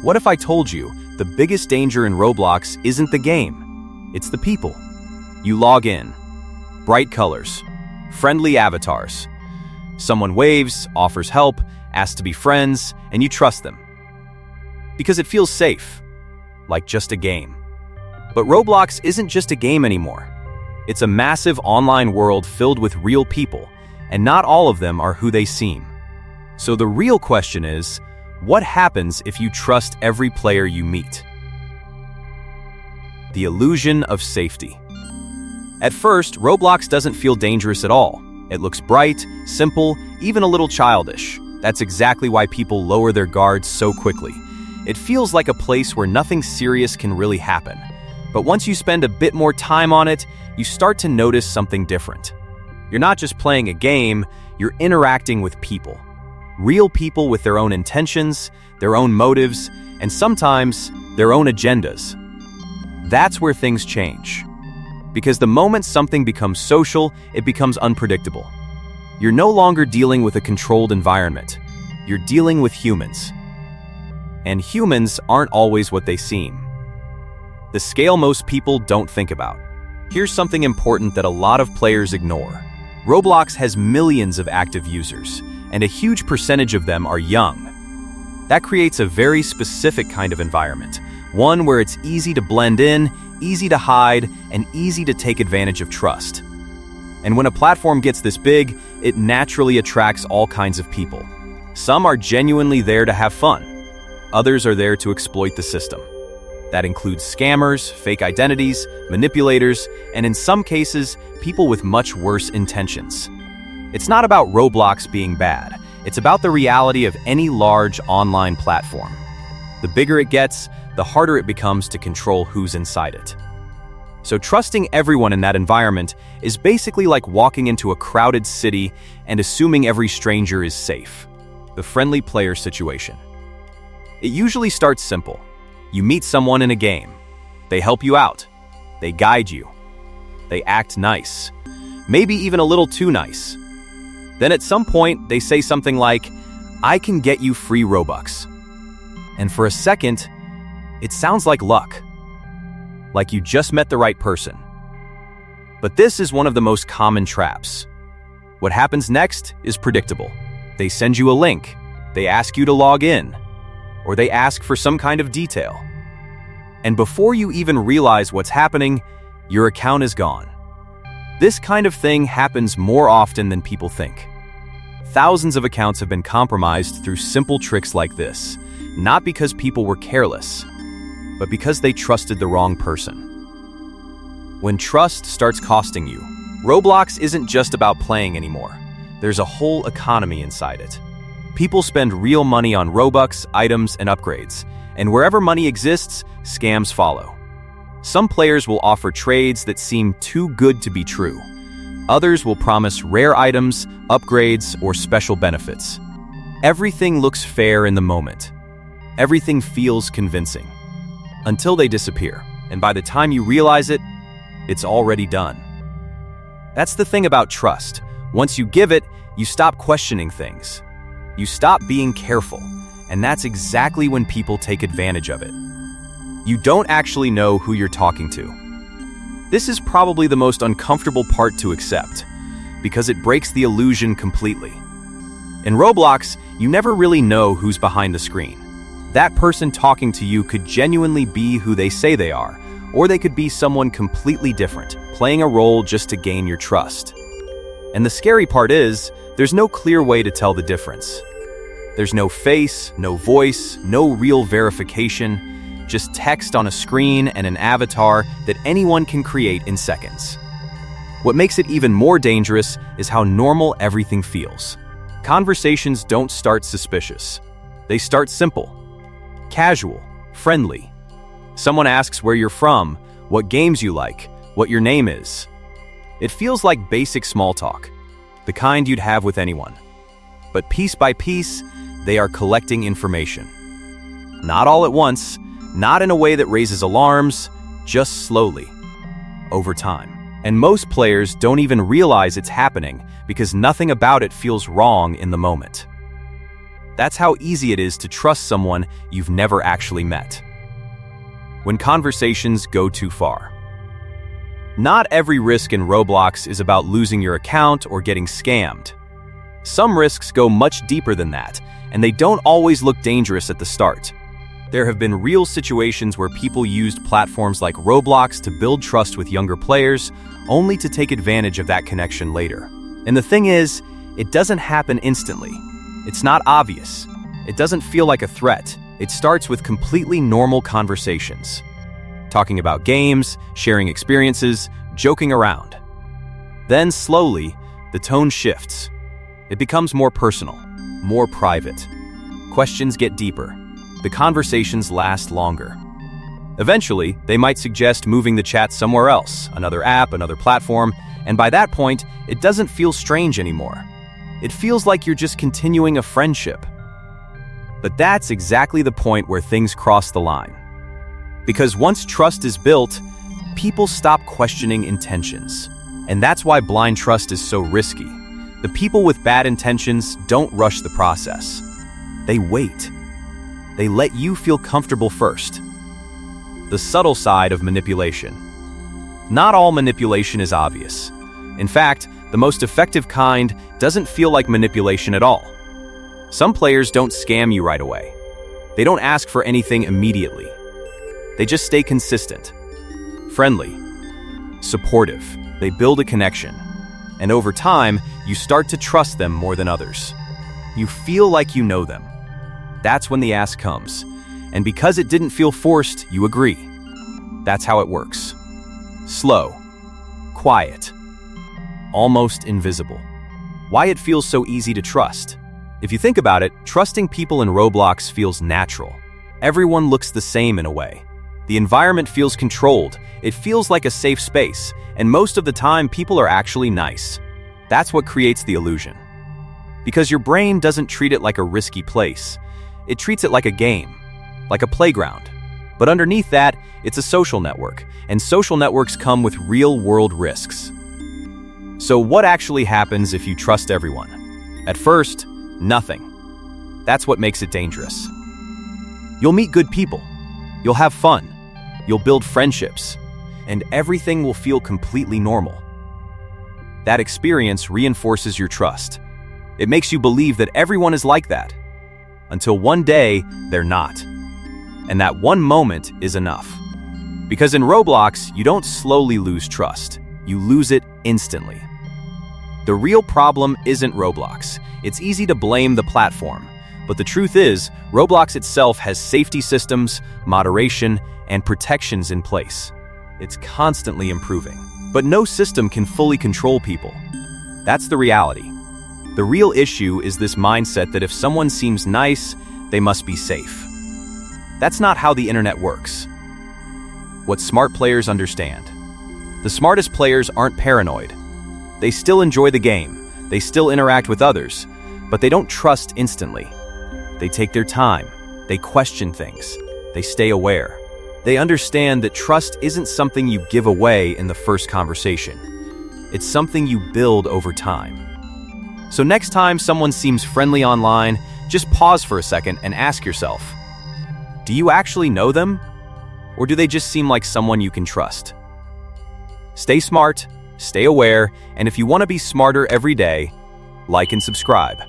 What if I told you the biggest danger in Roblox isn't the game? It's the people. You log in. Bright colors. Friendly avatars. Someone waves, offers help, asks to be friends, and you trust them. Because it feels safe. Like just a game. But Roblox isn't just a game anymore. It's a massive online world filled with real people, and not all of them are who they seem. So the real question is, what happens if you trust every player you meet? The illusion of safety. At first, Roblox doesn't feel dangerous at all. It looks bright, simple, even a little childish. That's exactly why people lower their guards so quickly. It feels like a place where nothing serious can really happen. But once you spend a bit more time on it, you start to notice something different. You're not just playing a game, you're interacting with people. Real people with their own intentions, their own motives, and sometimes their own agendas. That's where things change. Because the moment something becomes social, it becomes unpredictable. You're no longer dealing with a controlled environment. You're dealing with humans. And humans aren't always what they seem. The scale most people don't think about. Here's something important that a lot of players ignore. Roblox has millions of active users, and a huge percentage of them are young. That creates a very specific kind of environment, one where it's easy to blend in, easy to hide, and easy to take advantage of trust. And when a platform gets this big, it naturally attracts all kinds of people. Some are genuinely there to have fun. Others are there to exploit the system. That includes scammers, fake identities, manipulators, and in some cases, people with much worse intentions. It's not about Roblox being bad. It's about the reality of any large online platform. The bigger it gets, the harder it becomes to control who's inside it. So trusting everyone in that environment is basically like walking into a crowded city and assuming every stranger is safe. The friendly player situation. It usually starts simple. You meet someone in a game. They help you out. They guide you. They act nice. Maybe even a little too nice. Then at some point, they say something like, "I can get you free Robux." And for a second, it sounds like luck. Like you just met the right person. But this is one of the most common traps. What happens next is predictable. They send you a link. They ask you to log in. Or they ask for some kind of detail. And before you even realize what's happening, your account is gone. This kind of thing happens more often than people think. Thousands of accounts have been compromised through simple tricks like this, not because people were careless, but because they trusted the wrong person. When trust starts costing you, Roblox isn't just about playing anymore. There's a whole economy inside it. People spend real money on Robux, items, and upgrades, and wherever money exists, scams follow. Some players will offer trades that seem too good to be true. Others will promise rare items, upgrades, or special benefits. Everything looks fair in the moment. Everything feels convincing. Until they disappear, and by the time you realize it, it's already done. That's the thing about trust. Once you give it, you stop questioning things. You stop being careful, and that's exactly when people take advantage of it. You don't actually know who you're talking to. This is probably the most uncomfortable part to accept, because it breaks the illusion completely. In Roblox, you never really know who's behind the screen. That person talking to you could genuinely be who they say they are, or they could be someone completely different, playing a role just to gain your trust. And the scary part is, there's no clear way to tell the difference. There's no face, no voice, no real verification, just text on a screen and an avatar that anyone can create in seconds. What makes it even more dangerous is how normal everything feels. Conversations don't start suspicious. They start simple, casual, friendly. Someone asks where you're from, what games you like, what your name is. It feels like basic small talk, the kind you'd have with anyone. But piece by piece, they are collecting information. Not all at once, not in a way that raises alarms, just slowly, over time. And most players don't even realize it's happening because nothing about it feels wrong in the moment. That's how easy it is to trust someone you've never actually met. When conversations go too far. Not every risk in Roblox is about losing your account or getting scammed. Some risks go much deeper than that, and they don't always look dangerous at the start. There have been real situations where people used platforms like Roblox to build trust with younger players, only to take advantage of that connection later. And the thing is, it doesn't happen instantly. It's not obvious. It doesn't feel like a threat. It starts with completely normal conversations. Talking about games, sharing experiences, joking around. Then slowly, the tone shifts. It becomes more personal, more private. Questions get deeper. The conversations last longer. Eventually, they might suggest moving the chat somewhere else, another app, another platform, and by that point, it doesn't feel strange anymore. It feels like you're just continuing a friendship. But that's exactly the point where things cross the line. Because once trust is built, people stop questioning intentions. And that's why blind trust is so risky. The people with bad intentions don't rush the process. They wait. They let you feel comfortable first. The subtle side of manipulation. Not all manipulation is obvious. In fact, the most effective kind doesn't feel like manipulation at all. Some players don't scam you right away. They don't ask for anything immediately. They just stay consistent, friendly, supportive. They build a connection. And over time, you start to trust them more than others. You feel like you know them. That's when the ask comes. And because it didn't feel forced, you agree. That's how it works. Slow, quiet, almost invisible. Why it feels so easy to trust? If you think about it, trusting people in Roblox feels natural. Everyone looks the same in a way. The environment feels controlled. It feels like a safe space, and most of the time people are actually nice. That's what creates the illusion. Because your brain doesn't treat it like a risky place. It treats it like a game, like a playground. But underneath that, it's a social network, and social networks come with real-world risks. So what actually happens if you trust everyone? At first, nothing. That's what makes it dangerous. You'll meet good people. You'll have fun. You'll build friendships. And everything will feel completely normal. That experience reinforces your trust. It makes you believe that everyone is like that. Until one day, they're not. And that one moment is enough. Because in Roblox, you don't slowly lose trust. You lose it instantly. The real problem isn't Roblox. It's easy to blame the platform. But the truth is, Roblox itself has safety systems, moderation, and protections in place. It's constantly improving. But no system can fully control people. That's the reality. The real issue is this mindset that if someone seems nice, they must be safe. That's not how the internet works. What smart players understand. The smartest players aren't paranoid. They still enjoy the game. They still interact with others, but they don't trust instantly. They take their time. They question things. They stay aware. They understand that trust isn't something you give away in the first conversation. It's something you build over time. So next time someone seems friendly online, just pause for a second and ask yourself, do you actually know them? Or do they just seem like someone you can trust? Stay smart, stay aware, and if you want to be smarter every day, like and subscribe.